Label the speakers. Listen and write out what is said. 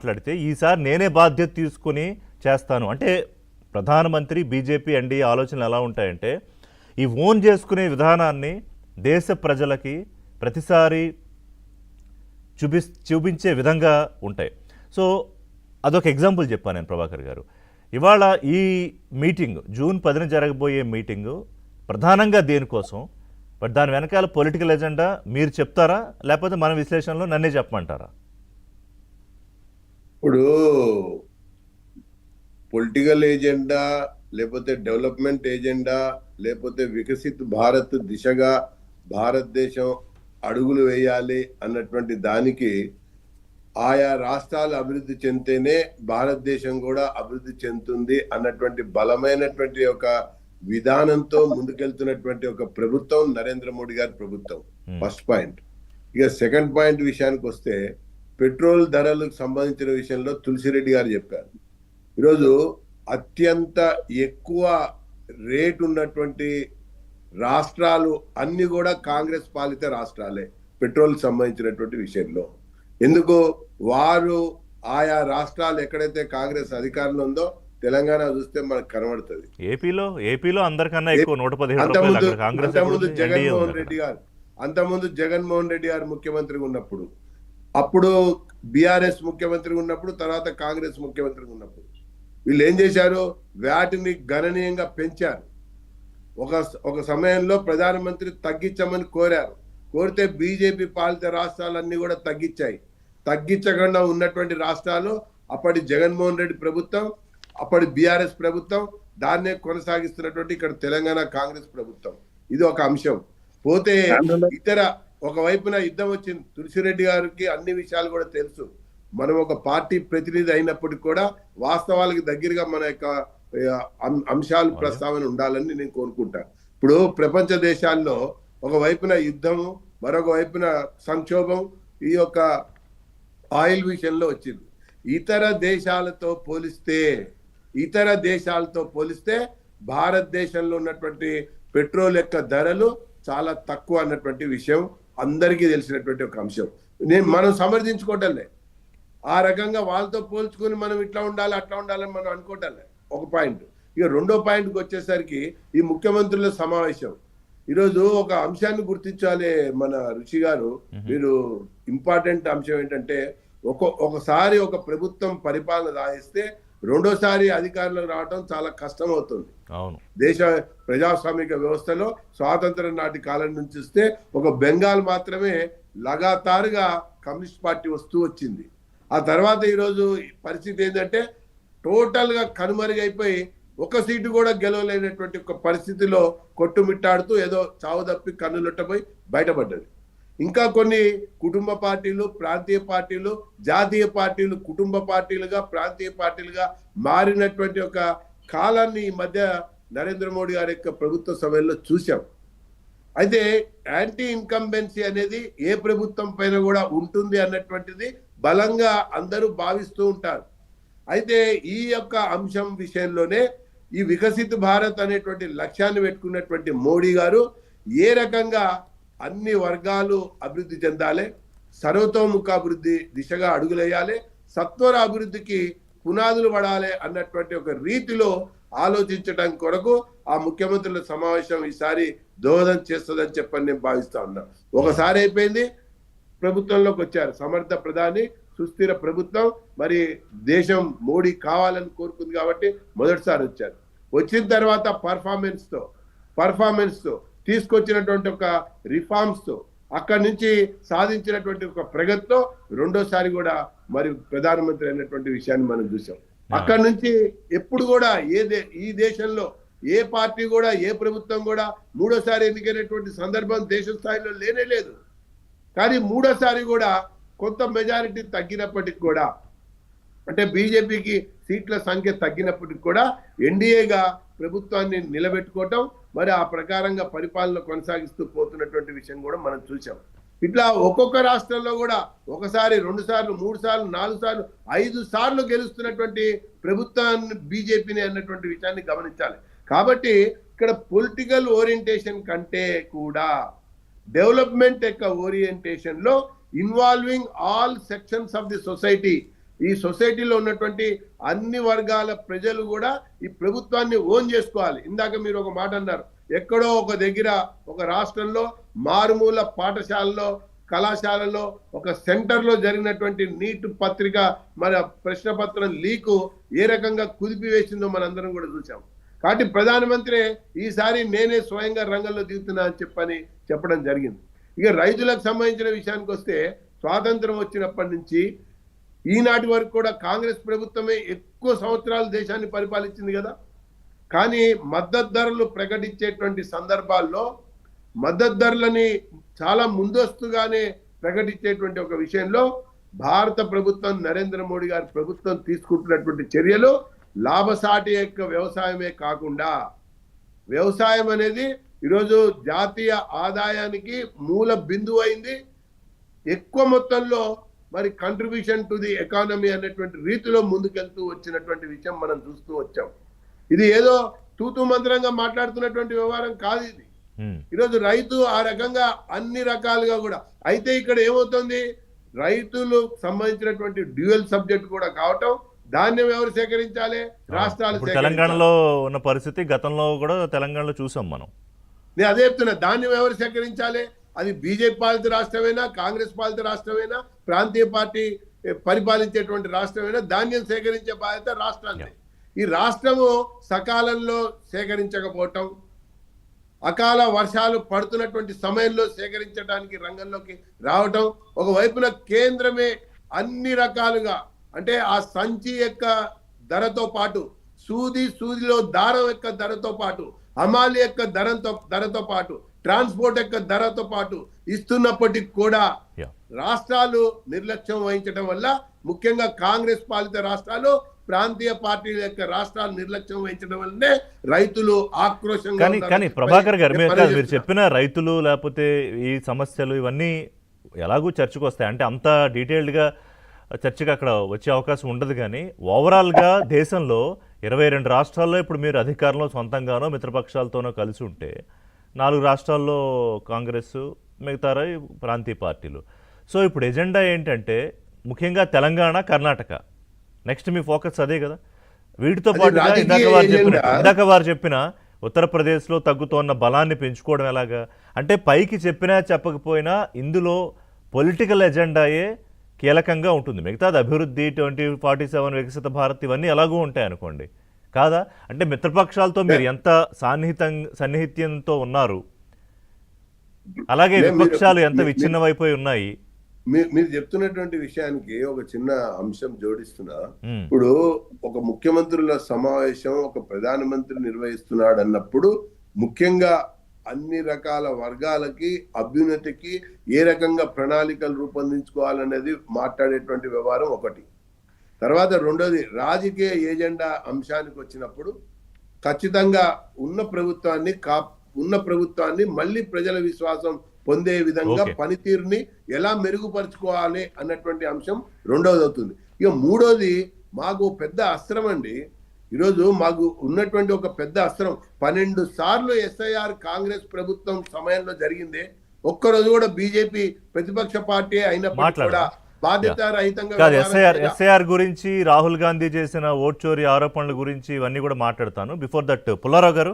Speaker 1: మాట్లాడితే ఈసారి నేనే బాధ్యత తీసుకుని చేస్తాను అంటే ప్రధానమంత్రి బీజేపీ ఎన్డీఏ ఆలోచనలు ఎలా ఉంటాయంటే ఈ ఓన్ చేసుకునే విధానాన్ని దేశ ప్రజలకి ప్రతిసారి చూపించే విధంగా ఉంటాయి. సో అదొక ఎగ్జాంపుల్ చెప్పాను నేను ప్రభాకర్ గారు. ఇవాళ ఈ మీటింగ్ జూన్ 10న జరగబోయే మీటింగు ప్రధానంగా దేనికోసం, బట్ దాని వెనకాల పొలిటికల్ ఎజెండా మీరు చెప్తారా లేకపోతే మన విశ్లేషణలో నన్నే చెప్పమంటారా?
Speaker 2: ఇప్పుడు పొలిటికల్ ఏజెండా లేకపోతే డెవలప్మెంట్ ఏజెండా లేకపోతే వికసిత్ భారత్ దిశగా భారతదేశం అడుగులు వేయాలి అన్నటువంటి దానికి ఆయా రాష్ట్రాలు అభివృద్ధి చెందితేనే భారతదేశం కూడా అభివృద్ధి చెందుతుంది అన్నటువంటి బలమైనటువంటి ఒక విధానంతో ముందుకెళ్తున్నటువంటి ఒక ప్రభుత్వం నరేంద్ర మోడీ గారి ప్రభుత్వం. First point. ఇక సెకండ్ పాయింట్ విషయానికి వస్తే పెట్రోల్ ధరలకు సంబంధించిన విషయంలో తులసిరెడ్డి గారు చెప్పారు. ఈరోజు అత్యంత ఎక్కువ రేటు ఉన్నటువంటి రాష్ట్రాలు అన్ని కూడా కాంగ్రెస్ పాలిత రాష్ట్రాలే పెట్రోల్ సంబంధించినటువంటి విషయంలో. ఎందుకు వారు ఆయా రాష్ట్రాలు ఎక్కడైతే కాంగ్రెస్ అధికారంలో ఉందో తెలంగాణ చూస్తే మనకు కనబడుతుంది.
Speaker 1: ఏపీలో అందరికన్నా ఎక్కువ 117.
Speaker 2: అంతకుముందు జగన్మోహన్ రెడ్డి గారు ముఖ్యమంత్రిగా ఉన్నప్పుడు, అప్పుడు బీఆర్ఎస్ ముఖ్యమంత్రిగా ఉన్నప్పుడు, తర్వాత కాంగ్రెస్ ముఖ్యమంత్రిగా ఉన్నప్పుడు వీళ్ళు ఏం చేశారు? వాటిని గణనీయంగా పెంచారు. ఒక సమయంలో ప్రధానమంత్రి తగ్గించమని కోరితే బీజేపీ పాలిత రాష్ట్రాలన్నీ కూడా తగ్గించాయి. తగ్గించకుండా ఉన్నటువంటి రాష్ట్రాలు అప్పటి జగన్మోహన్ రెడ్డి ప్రభుత్వం, అప్పటి బీఆర్ఎస్ ప్రభుత్వం, దాన్నే కొనసాగిస్తున్నటువంటి ఇక్కడ తెలంగాణ కాంగ్రెస్ ప్రభుత్వం. ఇది ఒక అంశం. పోతే ఇతర ఒకవైపున యుద్ధం వచ్చింది. తులసిరెడ్డి గారికి అన్ని విషయాలు కూడా తెలుసు. మనం ఒక పార్టీ ప్రతినిధి అయినప్పటికీ కూడా వాస్తవాలకు దగ్గరగా మన యొక్క అంశాలు ప్రస్తావన ఉండాలని నేను కోరుకుంటాను. ఇప్పుడు ప్రపంచ దేశాల్లో ఒకవైపున యుద్ధము, మరొక వైపున సంక్షోభం ఈ యొక్క ఆయిల్ విషయంలో వచ్చింది. ఇతర దేశాలతో పోలిస్తే భారతదేశంలో ఉన్నటువంటి పెట్రోల్ యొక్క ధరలు చాలా తక్కువ అన్నటువంటి విషయం అందరికీ తెలిసినటువంటి ఒక అంశం. మనం సమర్థించుకోవటంలే, ఆ రకంగా వాళ్ళతో పోల్చుకొని మనం ఇట్లా ఉండాలి అట్లా ఉండాలని మనం అనుకోవటంలే. ఒక పాయింట్. ఇక రెండో పాయింట్కి వచ్చేసరికి ఈ ముఖ్యమంత్రుల సమావేశం. ఈరోజు ఒక అంశాన్ని గుర్తించాలి మన రుచి గారు. మీరు ఇంపార్టెంట్ అంశం ఏంటంటే ఒకసారి ఒక ప్రభుత్వం పరిపాలన రాయిస్తే రెండోసారి అధికారంలోకి రావడం చాలా కష్టం అవుతుంది. దేశ ప్రజాస్వామిక వ్యవస్థలో స్వాతంత్రం నాటి కాలం నుంచి వస్తే ఒక బెంగాల్ మాత్రమే లగాతారుగా కమ్యూనిస్ట్ పార్టీ వస్తూ వచ్చింది. ఆ తర్వాత ఈరోజు పరిస్థితి ఏంటంటే టోటల్ గా కనుమరుగైపోయి ఒక సీటు కూడా గెలవలేనటువంటి ఒక పరిస్థితిలో కొట్టుమిట్టాడుతూ ఏదో చావు తప్పి కన్నులొట్టపోయి బయటపడ్డది. ఇంకా కొన్ని కుటుంబ పార్టీలు, ప్రాంతీయ పార్టీలు, జాతీయ పార్టీలు కుటుంబ పార్టీలుగా, ప్రాంతీయ పార్టీలుగా మారినటువంటి ఒక కాలాన్ని ఈ మధ్య నరేంద్ర మోడీ గారి యొక్క ప్రభుత్వ సమయంలో చూసాం. అయితే యాంటీ ఇన్కంబెన్సీ అనేది ఏ ప్రభుత్వం పైన కూడా ఉంటుంది అన్నటువంటిది బలంగా అందరూ భావిస్తూ ఉంటారు. అయితే ఈ యొక్క అంశం విషయంలోనే ఈ వికసిత భారత్ అనేటువంటి లక్ష్యాన్ని పెట్టుకున్నటువంటి మోడీ గారు ఏ రకంగా అన్ని వర్గాలు అభివృద్ధి చెందాలి, సర్వతోముఖ అభివృద్ధి దిశగా అడుగులేయాలి, సత్వర అభివృద్ధికి పునాదులు పడాలి అన్నటువంటి ఒక రీతిలో ఆలోచించడం కొరకు ఆ ముఖ్యమంత్రుల సమావేశం ఈసారి దోహదం చేస్తుందని చెప్పని నేను భావిస్తా ఉన్నా. ఒకసారి అయిపోయింది, ప్రభుత్వంలోకి వచ్చారు సమర్థ ప్రధాని, సుస్థిర ప్రభుత్వం. మరి దేశం మోడీ కావాలని కోరుకుంది కాబట్టి మొదటిసారి వచ్చారు. వచ్చిన తర్వాత పర్ఫార్మెన్స్ తో తీసుకొచ్చినటువంటి ఒక రిఫార్మ్స్ తో అక్కడి నుంచి సాధించినటువంటి ఒక ప్రగతితో రెండోసారి కూడా మరి ప్రధానమంత్రి అయినటువంటి విషయాన్ని మనం చూసాం. అక్కడి నుంచి ఎప్పుడు కూడా ఈ దేశంలో ఏ పార్టీ కూడా, ఏ ప్రభుత్వం కూడా మూడోసారి ఎన్నికైనటువంటి సందర్భం దేశ స్థాయిలో లేనే లేదు. కానీ మూడోసారి కూడా కొంత మెజారిటీ తగ్గినప్పటికి కూడా, అంటే బీజేపీకి సీట్ల సంఖ్య తగ్గినప్పటికి కూడా ఎన్డీఏగా ప్రభుత్వాన్ని నిలబెట్టుకోవటం, మరి ఆ ప్రకారంగా పరిపాలన కొనసాగిస్తూ పోతున్నటువంటి విషయం కూడా మనం చూసాం. ఇట్లా ఒక్కొక్క రాష్ట్రంలో కూడా ఒకసారి, 2 సార్లు, 3 సార్లు, 4 సార్లు, 5 సార్లు గెలుస్తున్నటువంటి ప్రభుత్వాన్ని బీజేపీని అన్నటువంటి విషయాన్ని గమనించాలి. కాబట్టి ఇక్కడ పొలిటికల్ ఓరియంటేషన్ కంటే కూడా డెవలప్మెంట్ యొక్క ఓరియంటేషన్ లో involving all sections of the society, ఈ సొసైటీలో ఉన్నటువంటి అన్ని వర్గాల ప్రజలు కూడా ఈ ప్రభుత్వాన్ని ఓన్ చేసుకోవాలి. ఇందాక మీరు ఒక మాట అన్నారు, ఎక్కడో ఒక దగ్గర ఒక రాష్ట్రంలో మారుమూల పాఠశాలలో కళాశాలలో ఒక సెంటర్లో జరిగినటువంటి నీట్ పత్రిక మన ప్రశ్నపత్రం లీకు ఏ రకంగా కుదిపివేసిందో మనందరం కూడా చూసాం. కాబట్టి ప్రధానమంత్రి ఈసారి నేనే స్వయంగా రంగంలో దిగుతున్నా అని చెప్పడం జరిగింది. ఇక రైతులకు సంబంధించిన విషయానికి వస్తే, స్వాతంత్రం వచ్చినప్పటి నుంచి ఈనాటి వరకు కూడా కాంగ్రెస్ ప్రభుత్వమే ఎక్కువ సంవత్సరాలు దేశాన్ని పరిపాలించింది కదా. కానీ మద్దతు ధరలు ప్రకటించేటువంటి సందర్భాల్లో మద్దతు ధరలని చాలా ముందస్తుగానే ప్రకటించేటువంటి ఒక విషయంలో భారత ప్రభుత్వం, నరేంద్ర మోడీ గారి ప్రభుత్వం తీసుకుంటున్నటువంటి చర్యలు లాభసాటి యొక్క వ్యవసాయమే కాకుండా, వ్యవసాయం అనేది ఈరోజు జాతీయ ఆదాయానికి మూల బిందువు అయింది. ఎక్కువ మొత్తంలో మరి కంట్రిబ్యూషన్ టు ది ఎకానమీ అనేటువంటి రీతిలో ముందుకెళ్తూ వచ్చినటువంటి విషయం మనం చూస్తూ వచ్చాం. ఇది ఏదో తూతూ మంత్రంగా మాట్లాడుతున్నటువంటి వ్యవహారం కాదు ఇది. ఈరోజు రైతు ఆ రకంగా అన్ని రకాలుగా కూడా అయితే ఇక్కడ ఏమవుతుంది, రైతులు సంబంధించినటువంటి డ్యూయల్ సబ్జెక్ట్ కూడా కావటం, ధాన్యం ఎవరు సేకరించాలి, రాష్ట్రాలు.
Speaker 1: తెలంగాణలో ఉన్న పరిస్థితి గతంలో కూడా తెలంగాణలో చూసాం మనం.
Speaker 2: నేను అదే చెప్తున్నా, ధాన్యం ఎవరు సేకరించాలి, అది బీజేపీ పాలిత రాష్ట్రమైనా, కాంగ్రెస్ పాలిత రాష్ట్రమైనా, ప్రాంతీయ పార్టీ పరిపాలించేటువంటి రాష్ట్రమైనా ధాన్యం సేకరించే బాధ్యత రాష్ట్రానికి. ఈ రాష్ట్రము సకాలంలో సేకరించకపోవటం, అకాల వర్షాలు పడుతున్నటువంటి సమయంలో సేకరించడానికి రంగంలోకి రావటం, ఒకవైపున కేంద్రమే అన్ని రకాలుగా అంటే ఆ సంచి యొక్క ధరతో పాటు, సూదిలో దారం యొక్క ధరతో పాటు, హమాలి యొక్క ధరతో పాటు, ట్రాన్స్పోర్ట్ యొక్క ధరతో పాటు ఇస్తున్నప్పటికీ కూడా రాష్ట్రాలు నిర్లక్ష్యం వహించడం వల్ల, ముఖ్యంగా కాంగ్రెస్ పాలిత రాష్ట్రాలు, ప్రాంతీయ పార్టీల యొక్క రాష్ట్రాలు నిర్లక్ష్యం వహించడం వల్లనే రైతులు ఆక్రోశంగా.
Speaker 1: కానీ ప్రభాకర్ గారు మీరు చెప్పిన రైతులు లేకపోతే ఈ సమస్యలు ఇవన్నీ ఎలాగూ చర్చకు వస్తాయి అంటే అంత డీటెయిల్డ్గా చర్చకు అక్కడ వచ్చే అవకాశం ఉండదు. కానీ ఓవరాల్గా దేశంలో 22 రాష్ట్రాల్లో ఇప్పుడు మీరు అధికారంలో సొంతంగానో మిత్రపక్షాలతోనో కలిసి ఉంటే, 4 రాష్ట్రాల్లో కాంగ్రెస్, మిగతా ప్రాంతీయ పార్టీలు. సో ఇప్పుడు ఎజెండా ఏంటంటే ముఖ్యంగా తెలంగాణ, కర్ణాటక నెక్స్ట్ మీ ఫోకస్ అదే కదా. వీటితో పాటుగా ఇందాక వారు చెప్పిన ఉత్తరప్రదేశ్లో తగ్గుతోన్న బలాన్ని పెంచుకోవడం ఎలాగా అంటే, పైకి చెప్పినా చెప్పకపోయినా ఇందులో పొలిటికల్ ఎజెండాయే కీలకంగా ఉంటుంది. మిగతాది అభివృద్ధి, 2047 వికసిత భారత్ ఇవన్నీ ఎలాగూ ఉంటాయి అనుకోండి, కాదా? అంటే మిత్రపక్షాలతో మీరు ఎంత సన్నిహిత్యంతో ఉన్నారు, అలాగే విపక్షాలు ఎంత విచ్ఛిన్నమైపోయి ఉన్నాయి.
Speaker 2: మీరు చెప్తున్నటువంటి విషయానికి ఒక చిన్న అంశం జోడిస్తున్నా. ఇప్పుడు ఒక ముఖ్యమంత్రుల సమావేశం ఒక ప్రధానమంత్రి నిర్వహిస్తున్నాడు అన్నప్పుడు, ముఖ్యంగా అన్ని రకాల వర్గాలకి అభ్యున్నతికి ఏ రకంగా ప్రణాళికలు రూపొందించుకోవాలనేది మాట్లాడేటువంటి వ్యవహారం ఒకటి. తర్వాత రెండోది, రాజకీయ ఏజెండా అంశానికి వచ్చినప్పుడు ఖచ్చితంగా ఉన్న ప్రభుత్వాన్ని మళ్ళీ ప్రజల విశ్వాసం పొందే విధంగా పనితీరుని ఎలా మెరుగుపరుచుకోవాలి అన్నటువంటి అంశం రెండవది అవుతుంది. ఇక మూడోది, మాకు పెద్ద అస్త్రం అండి, ఈరోజు మాకు ఉన్నటువంటి ఒక పెద్ద అస్త్రం 12 సార్లు ఎస్ఐఆర్ కాంగ్రెస్ ప్రభుత్వం సమయంలో జరిగిందే, ఒక్కరోజు కూడా బీజేపీ ప్రతిపక్ష పార్టీ అయినప్పటికీ కూడా బాధ్యత రహితంగా.
Speaker 1: ఎస్ఐఆర్ గురించి, రాహుల్ గాంధీ చేసిన ఓట్ చోరీ ఆరోపణల గురించి ఇవన్నీ కూడా మాట్లాడతాను. బిఫోర్ దట్ పుల్లారావు గారు